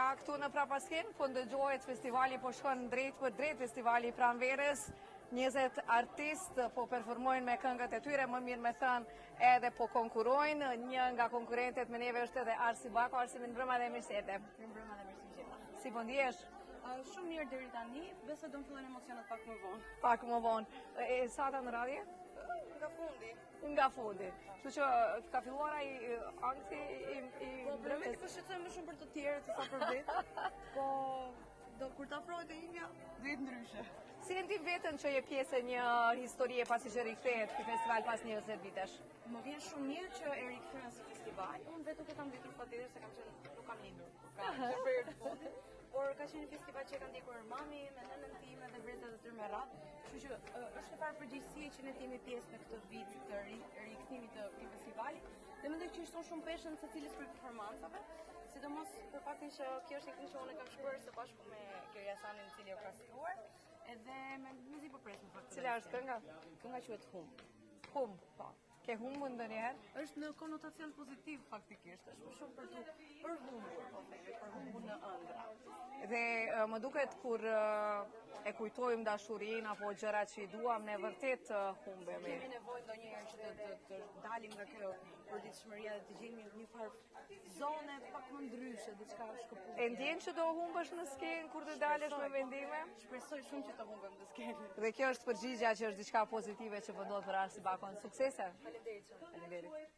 Ja, këtu në Prapaskin, po ndëgjohet festivali po shkon drejt për drejt, festivali Pranverës, 20 artistë po performojnë me këngët e tyre, më mirë me thënë edhe po konkurojnë. Një nga konkurentet me neve është edhe Arsi Bako. Arsi, më mbrëma dhe mirësete. Mbrëma dhe mirësi gjitha. Si po ndihesh? Shumë mirë deri tani, besoj do të fillojnë emocionet pak më vonë. Pak më vonë. E sa ta në radhje? Nga fundi. Nga fundi. Kështu që ka filluar ai ankthi i Po problemi po shqetësoj më shumë për të tjerët se sa për vetë. Po kur të afrohet e imja, drejt ndryshe. Si e ndjen veten që je pjesë e një historie pasi që rikthehet ky festival pas 20 vitesh? Më vjen shumë mirë që e rikthehen si festival. Unë vetë nuk e kam ditur patjetër se nuk kam lindur. Ka periudhë të fundit. Por ka qenë një festival që ka ndjekur mami me nënën time dhe vërtet të tërë me radhë. Kështu që është një farë përgjegjësie që ne jemi pjesë në këtë vit të rikthimit të këtij festivali. Dhe mendoj që shton shumë peshën secilës për performancave, sidomos për faktin që kjo është një këngë që unë kam shkruar së bashku me Keriasanin, i cili e ka skrituar, edhe me mezi po pres në fakt. Cila është kënga? Kënga quhet Humb. Humb, po. Ke humbur ndonjëherë? Është në konotacion pozitiv faktikisht, është më shumë për humbur, po themi, për humbur në ëndra. Dhe më duket kur e kujtojmë dashurinë apo gjërat që i duam, ne vërtet humbemi. Kemi nevojë ndonjëherë që të dalim nga kjo përditshmëria dhe të gjejmë një farë zone pak më ndryshe, diçka shkëputje. E ndjen që do humbësh në skenë kur të dalësh me vendime? Shpresoj shumë që të humbem në skenë. Dhe kjo është përgjigjja që është diçka pozitive që po ndodh për Arsi Bakon. Suksese! Faleminderit. Faleminderit.